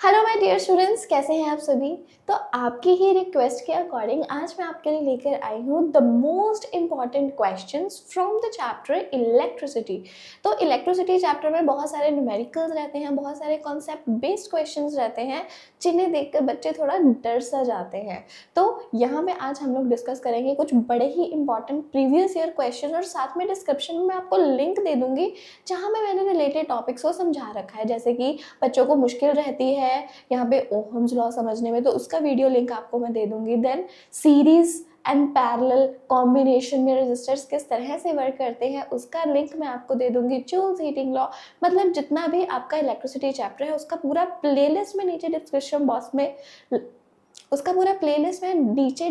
Hello my dear students, कैसे हैं आप सभी। तो आपकी ही रिक्वेस्ट के अकॉर्डिंग आज मैं आपके लिए लेकर आई हूँ the most important questions from the chapter electricity. तो इलेक्ट्रिसिटी चैप्टर में बहुत सारे न्यूमेरिकल्स रहते हैं, बहुत सारे कॉन्सेप्ट बेस्ड क्वेश्चंस रहते हैं जिन्हें देखकर बच्चे थोड़ा डर सा जाते हैं। तो यहाँ पे आज हम लोग डिस्कस करेंगे कुछ बड़े ही इंपॉर्टेंट प्रीवियस ईयर क्वेश्चन और साथ में डिस्क्रिप्शन में मैं आपको लिंक दे दूंगी जहाँ में मैंने रिलेटेड टॉपिक्स को समझा रखा है। जैसे कि बच्चों को मुश्किल रहती है यहाँ पे ओहम्स लॉ समझने में, तो उसका वीडियो लिंक आपको मैं दे दूंगी। Then series and parallel combination में रेजिस्टर्स किस तरह से वर्क करते हैं उसका लिंक मैं आपको दे दूंगी। जूल्स हीटिंग लॉ, मतलब जितना भी आपका इलेक्ट्रिसिटी चैप्टर है उसका पूरा प्लेलिस्ट में नीचे डिस्क्रिप्शन बॉक्स में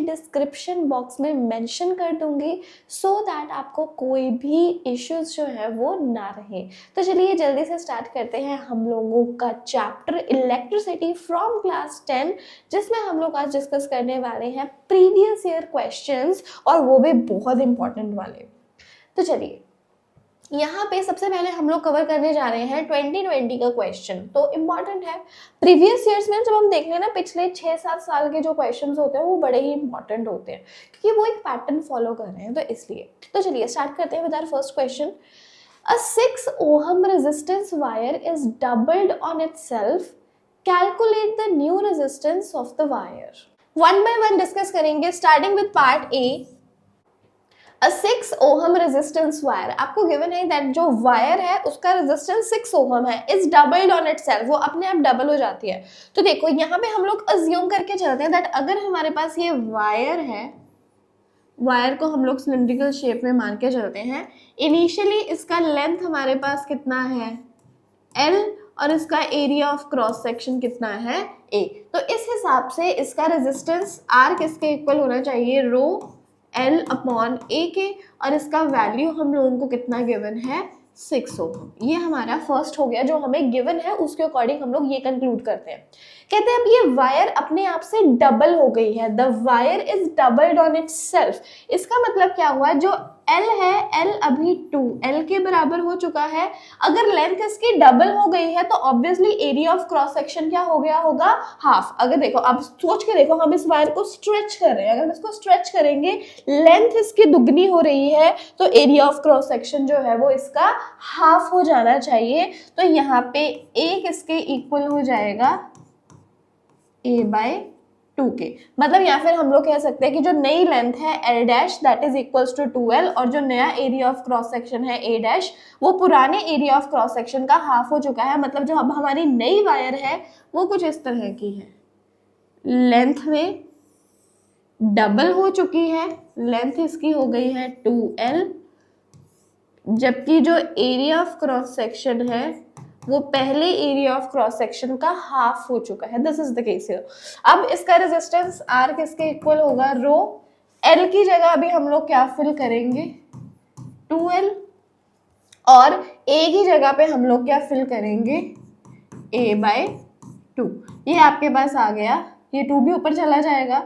डिस्क्रिप्शन बॉक्स में मेंशन कर दूंगी सो दैट आपको कोई भी इश्यूज जो है वो ना रहे। तो चलिए जल्दी से स्टार्ट करते हैं हम लोगों का चैप्टर इलेक्ट्रिसिटी फ्रॉम क्लास 10, जिसमें हम लोग आज डिस्कस करने वाले हैं प्रीवियस ईयर क्वेश्चंस और वो भी बहुत इंपॉर्टेंट वाले। तो चलिए यहाँ पे सबसे पहले हम लोग कवर करने जा रहे हैं 2020 का क्वेश्चन। तो इम्पॉर्टेंट है। प्रीवियस ईयर्स में जब हम देख लें ना, पिछले 6-7 साल के जो क्वेश्चंस होते हैं वो बड़े ही इंपॉर्टेंट होते हैं क्योंकि वो एक पैटर्न फॉलो कर रहे हैं, तो इसलिए। तो चलिए स्टार्ट करते हैं with our first question. A 6 ohm resistance wire is doubled on itself. Calculate the new resistance of the wire. One by one discuss करेंगे, starting with part A. A 6 ohm resistance wire, आपको given है that जो wire है उसका resistance 6 ohm है, is doubled on itself, वो अपने आप डबल हो जाती है। तो देखो यहाँ पे हम लोग अज्यूम करके चलते हैं दैट अगर हमारे पास ये वायर है, वायर को हम लोग सिलिंड्रिकल शेप में मान के चलते हैं। इनिशियली इसका लेंथ हमारे पास कितना है L और इसका एरिया ऑफ क्रॉस सेक्शन कितना है A। तो इस हिसाब से इसका रेजिस्टेंस R किसके इक्वल होना चाहिए, रो L अपॉन A के, और इसका वैल्यू हम लोगों को कितना गिवन है 6 ओम। ये हमारा फर्स्ट हो गया जो हमें गिवन है, उसके अकॉर्डिंग हम लोग ये कंक्लूड करते हैं। कहते हैं अब ये वायर अपने आप से डबल हो गई है, the wire is doubled on itself. इसका मतलब क्या हुआ, जो L है L अभी 2L के बराबर हो चुका है। अगर लेंथ इसकी डबल हो गई है तो obviously area of cross section क्या हो गया होगा, हाफ। अगर देखो आप सोच के देखो, हम इस वायर को स्ट्रेच कर रहे हैं, अगर हम इसको स्ट्रेच करेंगे लेंथ इसकी दुगनी हो रही है तो एरिया ऑफ क्रॉस सेक्शन जो है वो इसका हाफ हो जाना चाहिए। तो यहाँ पे एक इसके इक्वल हो जाएगा A/2 के, मतलब या फिर हम लोग कह सकते हैं कि जो नई लेंथ है L dash that is equals to 2L और जो नया एरिया ऑफ क्रॉस सेक्शन है A डैश वो पुराने एरिया ऑफ क्रॉस सेक्शन का हाफ हो चुका है। मतलब जो अब हमारी नई वायर है वो कुछ इस तरह की है, लेंथ में डबल हो चुकी है, लेंथ इसकी हो गई है 2L, जबकि जो एरिया ऑफ क्रॉस सेक्शन है वो पहले एरिया ऑफ क्रॉस सेक्शन का हाफ हो चुका है। This is the case here. अब इसका रेजिस्टेंस R किसके इक्वल होगा, रो L की जगह अभी हम लोग क्या फिल करेंगे 2L, और A की जगह पे हम लोग क्या फिल करेंगे A/2। ये आपके पास आ गया, ये 2 भी ऊपर चला जाएगा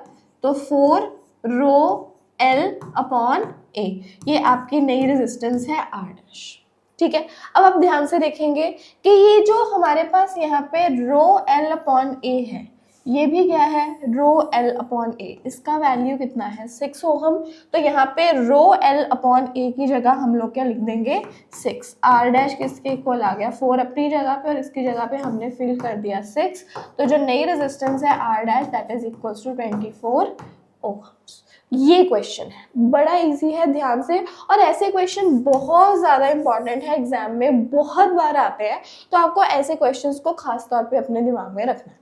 तो 4 रो L अपॉन A। ये आपकी नई रेजिस्टेंस है R डैश। ठीक है, अब आप ध्यान से देखेंगे कि ये जो हमारे पास यहाँ पे रो L अपॉन A है, ये भी क्या है रो L अपॉन A। इसका वैल्यू कितना है 6 ओहम। तो यहाँ पे रो L अपॉन A की जगह हम लोग क्या लिख देंगे 6। R डैश किसके इक्वल आ गया 4 अपनी जगह पे और इसकी जगह पे हमने फिल कर दिया 6। तो जो नई रेजिस्टेंस है R dash that is equals to 24 ohms. ये क्वेश्चन है, बड़ा इजी है, ध्यान से। और ऐसे क्वेश्चन बहुत ज़्यादा इंपॉर्टेंट है, एग्जाम में बहुत बार आते हैं, तो आपको ऐसे क्वेश्चंस को खास तौर पे अपने दिमाग में रखना है।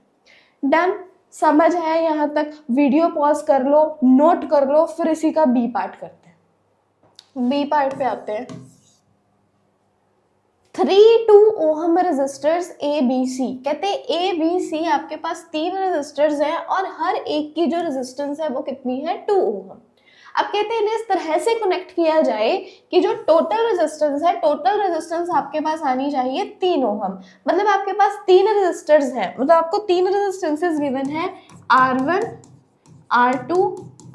डन, समझ है यहाँ तक? वीडियो पॉज कर लो, नोट कर लो, फिर इसी का बी पार्ट करते हैं। बी पार्ट पे आते हैं। 3 ओहम रेजिस्टर्स ABC, कहते हैं ABC आपके पास 3 रेजिस्टर्स हैं और हर एक की जो रेजिस्टेंस है वो कितनी है 2 ओहम। अब कहते हैं इन्हें इस तरह से कनेक्ट किया जाए कि जो टोटल रेजिस्टेंस है, टोटल रेजिस्टेंस आपके पास आनी चाहिए 3 ओहम। मतलब आपके पास 3 रेजिस्टर्स हैं, मतलब आपको 3 रेजिस्टेंसेस गिवन है R1 R2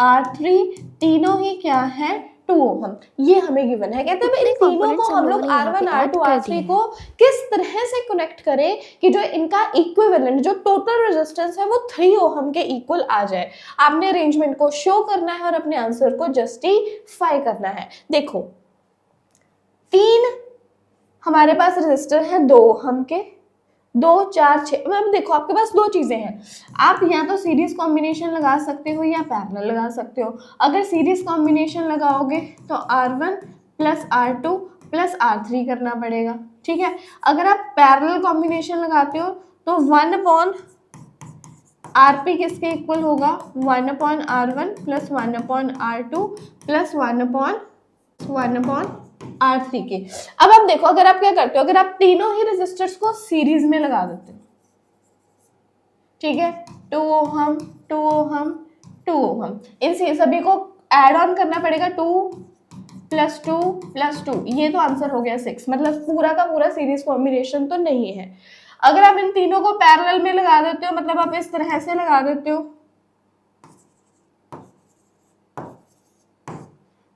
R3, तीनों ही क्या है 2 ओहम, ये हमें गिवन है। कहते हैं इन तीनों को हम लोग R1 R2 R3 को किस तरह से कनेक्ट करें कि जो इनका इक्विवेलेंट जो टोटल रेजिस्टेंस है वो 3 ओहम के इक्वल आ जाए। आपने अरेंजमेंट को शो करना है और अपने आंसर को जस्टिफाई करना है। देखो 3 हमारे पास रेजिस्टर है 2 ओहम के, 2 4 6। मैम देखो आपके पास दो चीजें हैं, आप या तो सीरीज कॉम्बिनेशन लगा सकते हो या पैरेलल लगा सकते हो। अगर सीरीज कॉम्बिनेशन लगाओगे तो R1 plus R2 plus R3 करना पड़ेगा, ठीक है। अगर आप पैरेलल कॉम्बिनेशन लगाते हो तो 1 अपॉन RP किसके इक्वल होगा, 1 upon R1 plus 1 upon R2 plus 1 upon R3 के। अब आप देखो अगर आप क्या करते हो, अगर आप तीनों ही रेजिस्टर्स को सीरीज में लगा देते हो, ठीक है, 2 ओहम 2 ओहम 2 ओहम, इन सभी को ऐड ऑन करना पड़ेगा, 2 प्लस 2 प्लस 2, ये तो आंसर हो गया 6। मतलब पूरा का पूरा सीरीज कॉम्बिनेशन तो नहीं है। अगर आप इन तीनों को पैरेलल में लगा देते हो, मतलब आप इस तरह से लगा देते हो,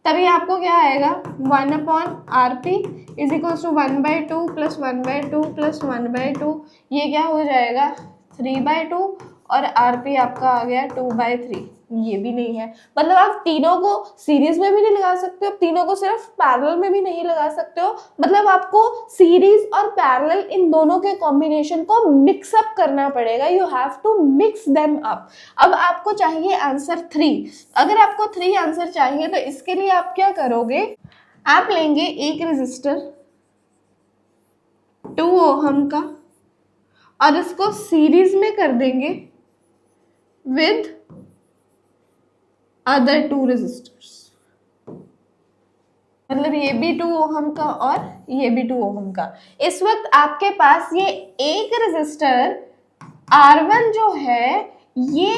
तभी आपको क्या आएगा, 1 upon RP is equal to 1/2 plus 1/2 plus 1/2, ये क्या हो जाएगा 3/2, और RP आपका आ गया 2/3, ये भी नहीं है। मतलब आप तीनों को सीरीज में भी नहीं लगा सकते हो, तीनों को सिर्फ पैरेलल में भी नहीं लगा सकते हो। मतलब आपको सीरीज और पैरेलल इन दोनों के कॉम्बिनेशन को मिक्स अप करना पड़ेगा, you have to mix them up. अब आपको चाहिए आंसर 3। अगर आपको 3 आंसर चाहिए तो इसके लिए आप क्या करोगे, आप लेंगे एक रेजिस्टर 2 ओहम का और इसको सीरीज में कर देंगे विद अदर 2 रेजिस्टर्स। मतलब ये भी 2 ओहम का और ये भी 2 ओहम का। इस वक्त आपके पास ये एक रेजिस्टर R1 जो है ये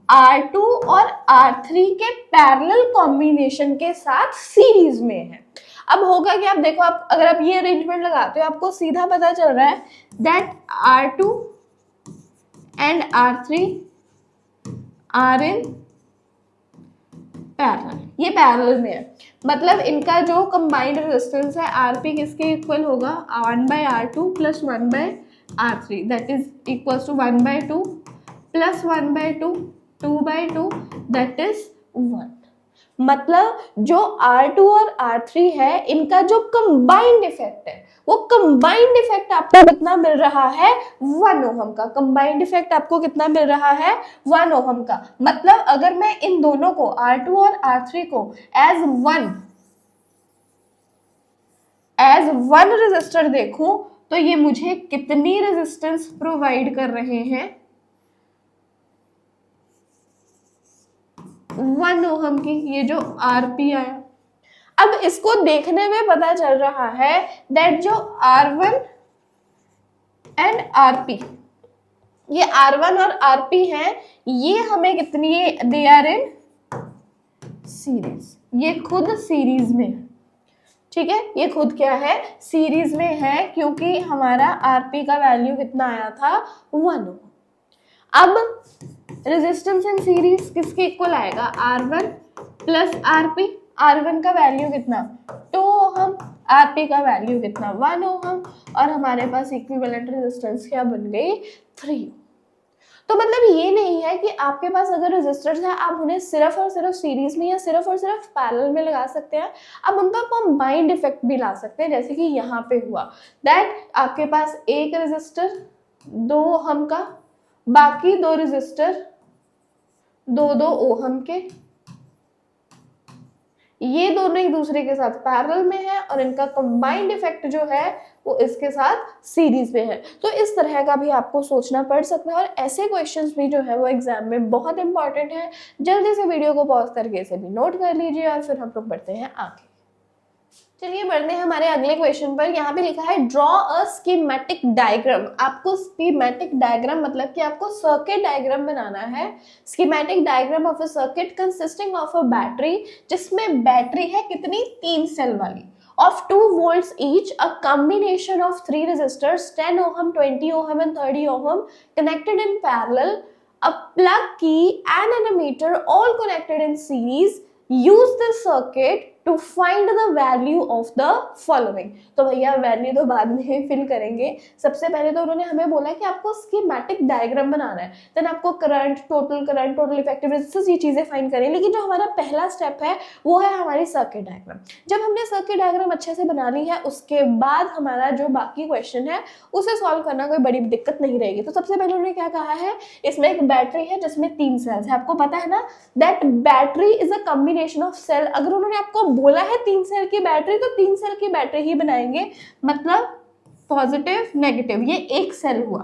R2 और R3 के पैरेलल कॉम्बिनेशन के साथ सीरीज में है। अब होगा कि आप देखो, आप अगर आप ये अरेंजमेंट लगाते हो आपको सीधा पता चल रहा है that R2 and R3 are in parallel, ये पैरेलल में है। मतलब इनका जो कंबाइंड रेजिस्टेंस है RP किसके इक्वल होगा, 1/R2 plus 1/R3, that is equal to 1/2 plus 1/2 2/2, that is 1। मतलब जो R2 और R3 है इनका जो कंबाइंड इफेक्ट है वो कंबाइंड इफेक्ट आपको कितना मिल रहा है, 1 ओहम का। कंबाइंड इफेक्ट आपको कितना मिल रहा है, 1 ओहम का। मतलब अगर मैं इन दोनों को R2 और R3 को एज वन रेजिस्टर देखूं तो ये मुझे कितनी रेजिस्टेंस प्रोवाइड कर रहे हैं, 1 ओहम की। ये जो RP आया, अब इसको देखने में पता चल रहा है दैट जो R1 एंड RP, ये R1 और RP हैं, ये हमें कितनी, दे आर इन सीरीज, ये खुद सीरीज में है, ठीक है। ये खुद क्या है, सीरीज में है, क्योंकि हमारा RP का वैल्यू कितना आया था, 1 ओम। अब रेजिस्टेंस इन सीरीज किसके इक्वल आएगा, R1 प्लस RP। R1 का वैल्यू कितना, 2 ओहम, RP का वैल्यू कितना, 1 ओहम, और हमारे पास इक्विवेलेंट रेजिस्टेंस क्या बन गई, 3। तो मतलब ये नहीं है कि आपके पास अगर रेजिस्टर्स हैं आप उन्हें सिर्फ और सिर्फ सीरीज में या सिर्फ और सिर्फ पैरेलल में लगा सकते हैं, आप उनका कंबाइंड इफेक्ट भी ला सकते हैं, जैसे कि यहाँ पे हुआ दैट आपके पास एक रेजिस्टर 2 ओहम का, बाकी 2 रेजिस्टर 2 ओहम के, ये दोनों एक दूसरे के साथ पैरेलल में है और इनका कंबाइंड इफेक्ट जो है वो इसके साथ सीरीज में है। तो इस तरह का भी आपको सोचना पड़ सकता है, और ऐसे क्वेश्चंस भी जो है वो एग्जाम में बहुत इंपॉर्टेंट है। जल्दी से वीडियो को पॉज करके इसे भी नोट कर लीजिए और फिर हम लोग बढ़ते हैं आगे। चलिए बढ़ते हैं हमारे अगले क्वेश्चन पर। यहाँ पे लिखा है ड्रॉ अ स्कीमेटिक डायग्राम। आपको स्कीमेटिक डायग्राम मतलब कि आपको सर्किट डायग्राम बनाना है। Schematic diagram of a circuit consisting of a battery, जिसमें बैटरी है कितनी, 3 सेल वाली, of 2 volts each, a combination of 3 resistors 10 ohm 20 ohm and 30 ohm connected in parallel, a plug key and an ammeter all connected in series. Use this circuit to find the value of the following. तो भैया value तो बाद में fill करेंगे, सबसे पहले तो उन्होंने हमें बोला कि आपको स्कीमेटिक डायग्राम बनाना है, देन आपको करंट, टोटल इफेक्टिव रेजिस्टेंस, ये चीजें फाइंड करें। लेकिन जो हमारा पहला स्टेप है वो है हमारी सर्किट डायग्राम। जब हमने सर्किट डायग्राम अच्छे से बना ली है, उसके बाद हमारा जो बाकी क्वेश्चन है उसे सॉल्व करना कोई बड़ी दिक्कत नहीं रहेगी। तो सबसे पहले उन्होंने क्या कहा है, इसमें एक बैटरी है जिसमें 3 सेल्स है। आपको पता है ना that battery is a combination of cell. अगर उन्होंने आपको बोला है 3 सेल की बैटरी, तो 3 सेल की बैटरी ही बनाएंगे, मतलब पॉजिटिव नेगेटिव, ये एक सेल हुआ,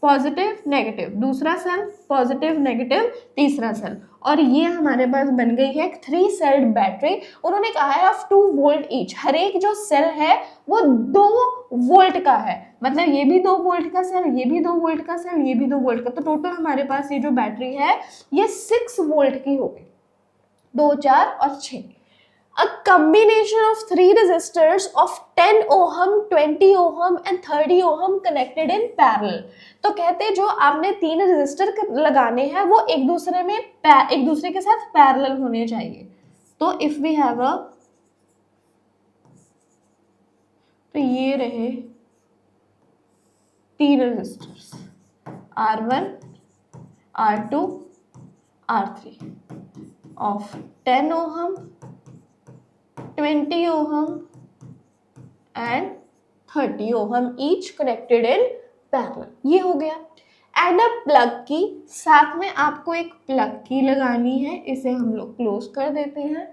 पॉजिटिव नेगेटिव, दूसरा सेल पॉजिटिव नेगेटिव, तीसरा सेल, और ये हमारे पास बन गई है 3 सेल्ड बैटरी। उन्होंने कहा है ऑफ 2 वोल्ट ईच, हर एक जो सेल है वो 2 वोल्ट का है, मतलब ये भी 2 वोल्ट का सेल, ये भी 2 वोल्ट का सेल, ये भी 2 वोल्ट का। तो टोटल हमारे पास ये जो बैटरी है ये 6 वोल्ट की हो गई, 2, 4 और 6। A combination of 3 resistors of 10 ohm, 20 ohm and 30 ohm connected in parallel। तो कहते हैं जो आपने 3 रेजिस्टर लगाने हैं वो एक दूसरे के साथ पैरेलल होने चाहिए। तो इफ वी हैव अ, तो ये रहे 3 resistors R1, R2, R3 of 10 ohm, 20 ohm and 30 ohm each connected in parallel, ये हो गया। एंड अ प्लग की, साथ में आपको एक प्लग की लगानी है, इसे हम लोग क्लोज कर देते हैं।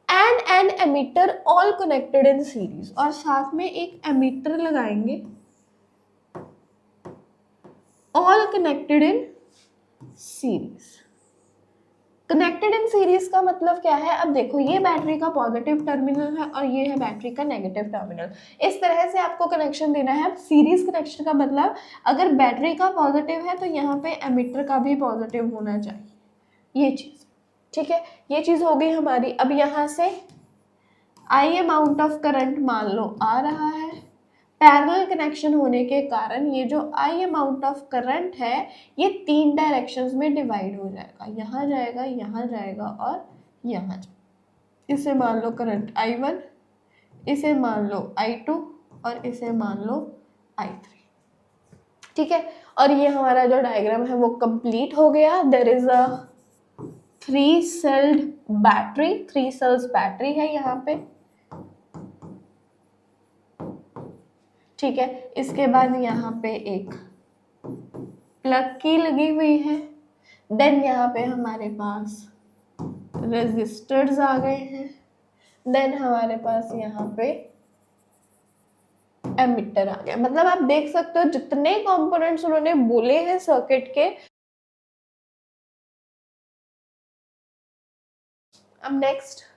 And an ammeter all connected in series, और साथ में एक एमीटर लगाएंगे, all connected in series. Connected in series का मतलब क्या है, अब देखो ये बैटरी का पॉजिटिव टर्मिनल है और ये है बैटरी का नेगेटिव टर्मिनल, इस तरह से आपको कनेक्शन देना है। सीरीज कनेक्शन का मतलब अगर बैटरी का पॉजिटिव है तो यहाँ पे एमिटर का भी पॉजिटिव होना चाहिए, ये चीज, ठीक है, ये चीज हो गई हमारी। अब यहाँ से आई अमाउंट ऑफ करंट मान लो आ रहा है, पैरेलल कनेक्शन होने के कारण ये जो आई अमाउंट ऑफ करंट है ये 3 डायरेक्शंस में डिवाइड हो जाएगा, यहाँ जाएगा, यहाँ जाएगा और यहाँ जाएगा। इसे मान लो करंट I1, इसे मान लो I2 और इसे मान लो I3, ठीक है। और ये हमारा जो डायग्राम है वो कंप्लीट हो गया। There is a 3 celled battery, 3 cells battery है यहाँ पे, ठीक है। इसके बाद यहाँ पे एक प्लग की लगी हुई है, देन यहाँ पे हमारे पास रेजिस्टर्स आ गए हैं, देन हमारे पास यहाँ पे एमिटर आ गया। मतलब आप देख सकते हो जितने कंपोनेंट्स उन्होंने बोले हैं सर्किट के। अब नेक्स्ट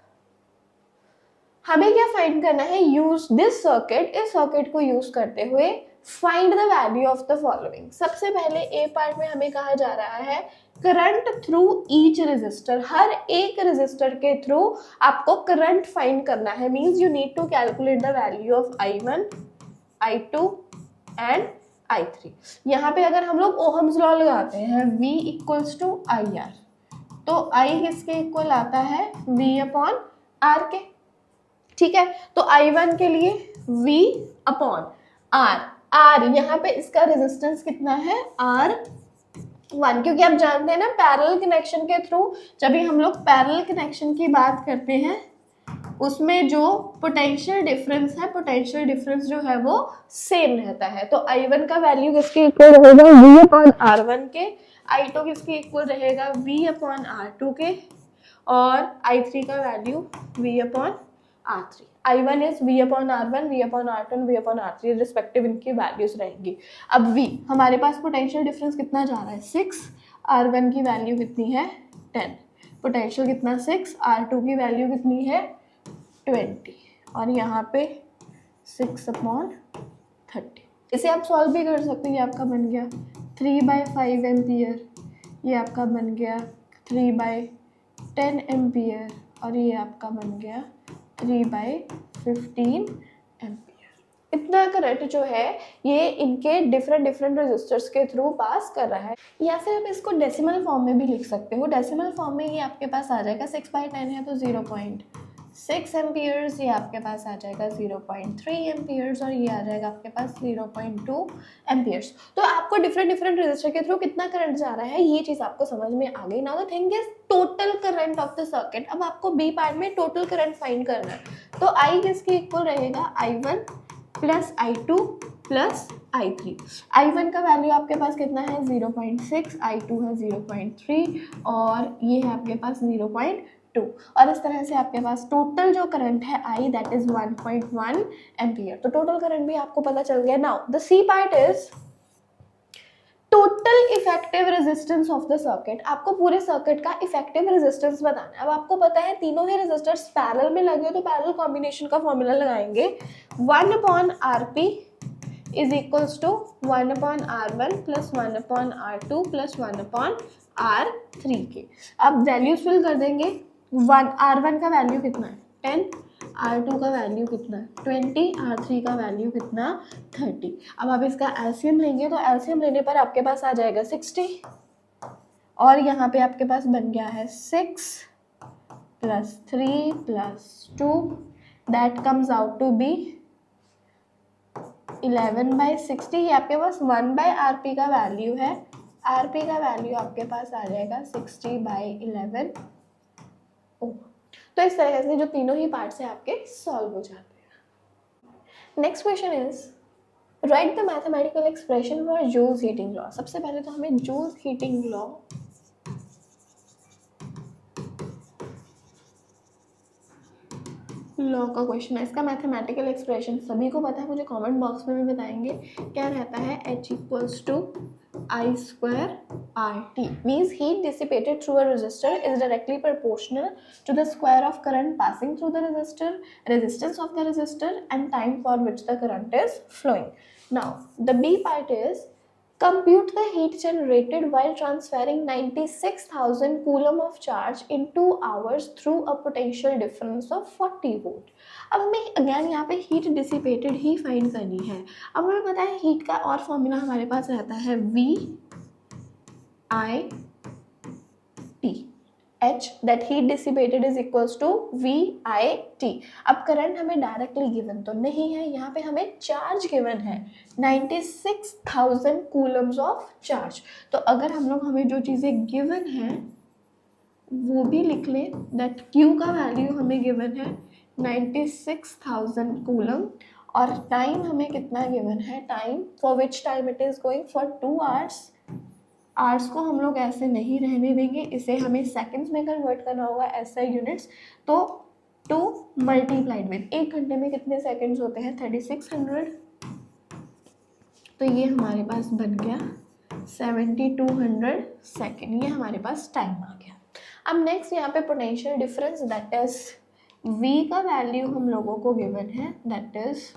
हमें क्या फाइंड करना है, यूज दिस सर्किट, इस सर्किट को यूज करते हुए find the value of the following. सबसे पहले ए पार्ट में हमें कहा जा रहा है करंट थ्रू ईच रेजिस्टर, हर एक रेजिस्टर के थ्रू आपको करंट फाइंड करना है। Means you need to calculate the value of I1, I2 and I3। यहाँ पे अगर हम लोग ओहम्स लॉ लगाते हैं V इक्वल्स टू IR, तो I किसके इक्वल आता है V अपॉन R के, ठीक है। तो I1 के लिए V अपॉन R यहाँ पे इसका रेजिस्टेंस कितना है R1, क्योंकि आप जानते हैं ना पैरेलल कनेक्शन के थ्रू जब भी हम लोग पैरेलल कनेक्शन की बात करते हैं उसमें जो पोटेंशियल डिफरेंस है, पोटेंशियल डिफरेंस जो है वो सेम रहता है। तो I1 का वैल्यू किसके इक्वल रहेगा V अपॉन R1 के, I2 किसके इक्वल रहेगा V अपॉन R2 के, और I3 का value V upon R3। I1 is V upon R1, V upon R2, V upon R3 respective इनकी वैल्यूज रहेंगी। अब V हमारे पास पोटेंशियल डिफरेंस कितना जा रहा है 6, R1 की वैल्यू कितनी है 10, पोटेंशियल कितना 6, R2 की वैल्यू कितनी है 20, और यहाँ पे 6 अपॉन 30। इसे आप सॉल्व भी कर सकते हो, ये आपका बन गया 3/5 एम्पियर, ये आपका बन गया 3/10 एम्पियर, और ये आपका बन गया 3/15 एम्पियर। इतना करंट जो है ये इनके डिफरेंट रेजिस्टर्स के थ्रू पास कर रहा है। या फिर आप इसको डेसिमल फॉर्म में भी लिख सकते हो। डेसिमल फॉर्म में ये आपके पास आ जाएगा 6/10 है तो 6 एम्पियर्स, ये आपके पास आ जाएगा 0.3 एम्पियर्स, और ये आ जाएगा आपके पास 0.2 एम्पियर्स। तो आपको डिफरेंट डिफरेंट रेजिस्टर के थ्रू कितना करंट जा रहा है ये चीज़ आपको समझ में आ गई। Now the thing is total current of the circuit. अब आपको बी पार्ट में टोटल करंट फाइंड करना है, तो आई किसके इक्वल रहेगा, I1 plus I2 plus I3। I1 का वैल्यू आपके पास कितना है 0.6, I2 है 0.3 और ये है आपके पास 0.2, और इस तरह से आपके पास टोटल जो करंट है I दैट इज 1.1 एम्पियर। तो टोटल करंट भी आपको पता चल गया। Now the C part is total effective resistance of the circuit. आपको पूरे सर्किट का इफेक्टिव रेजिस्टेंस बताना है। अब आपको पता है तीनों ही रेजिस्टर्स पैरेलल में लगे हो, तो पैरेलल कॉम्बिनेशन का फॉर्मूला लगाएंगे 1/Rp is equals to 1/R1 plus 1/R2 plus 1/R3 के। अब वैल्यूज फिल कर देंगे। R1 का वैल्यू कितना है 10, R2 का वैल्यू कितना है 20, R3 का वैल्यू कितना 30। अब आप इसका एलसीएम लेंगे, तो एलसीएम लेने पर आपके पास आ जाएगा 60, और यहाँ पे आपके पास बन गया है 6 plus 3 plus 2 that comes out to be 11/60। ये आपके पास 1/Rp का वैल्यू है, Rp का वैल्यू आपके पास आ जाएगा 60/11 ओम। तो इस तरह से जो तीनों ही पार्ट्स हैं आपके सॉल्व हो जाते हैं। Next question is write the mathematical expression for Joule's heating law. सबसे पहले तो हमें जूल्स हीटिंग लॉ का क्वेश्चन है। इसका मैथमेटिकल एक्सप्रेशन सभी को पता है, मुझे कमेंट बॉक्स में भी बताएंगे। क्या रहता है, H equals to I² RT means heat dissipated through a resistor is directly proportional to the square of current passing through the resistor, resistance of the resistor and time for which the current is flowing. Now the B part is compute the heat generated while transferring 96,000 coulomb of charge in 2 hours through a potential difference of 40 volt. अब हमें again यहाँ पे heat dissipated ही find करनी है। अब हमें पता है हीट का और फॉर्मूला हमारे पास रहता है VIT, H that heat dissipated is equals to VIT। अब करंट हमें डायरेक्टली गिवन तो नहीं है, यहाँ पे हमें चार्ज गिवन है 96,000 कूलम्स ऑफ चार्ज। तो अगर हम लोग हमें जो चीज़ें गिवन है वो भी लिख लें, दैट Q का वैल्यू हमें गिवन है 96,000 कूलम, और टाइम हमें कितना गिवन है, time for which time it is going for 2 hours. Hours को हम लोग ऐसे नहीं रहने देंगे, इसे हमें सेकंड्स में कन्वर्ट करना होगा SI यूनिट्स। तो 2 मल्टीप्लाइड विद 1 घंटे में कितने सेकंड्स होते हैं 3600। तो ये हमारे पास बन गया 7200 सेकेंड, ये हमारे पास टाइम आ गया। अब नेक्स्ट यहाँ पे potential difference that is V का वैल्यू हम लोगों को गिवन है दैट इज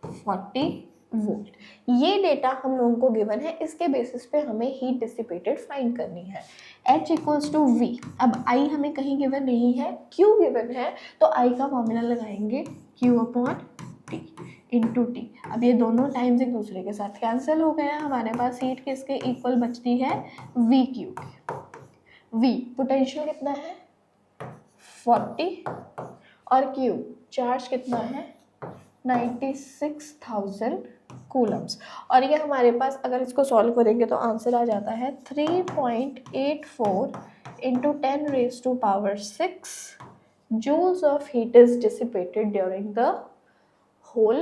40 वोल्ट। ये डेटा हम लोगों को गिवन है, इसके बेसिस पे हमें हीट डिसिपेटेड फाइंड करनी है। H equals to V। अब I हमें कहीं गिवन नहीं है, Q गिवन है, तो I का फॉर्मूला लगाएंगे Q/T इंटू T। अब ये दोनों टाइम्स एक दूसरे के साथ कैंसिल हो गया, हमारे पास हीट किसके इक्वल बचती है VQ के। V पोटेंशियल कितना है 40 और Q चार्ज कितना है 96,000 कूलम्स, और ये हमारे पास अगर इसको सॉल्व करेंगे तो आंसर आ जाता है 3.84 into 10⁻⁶ joules of heat is dissipated during the whole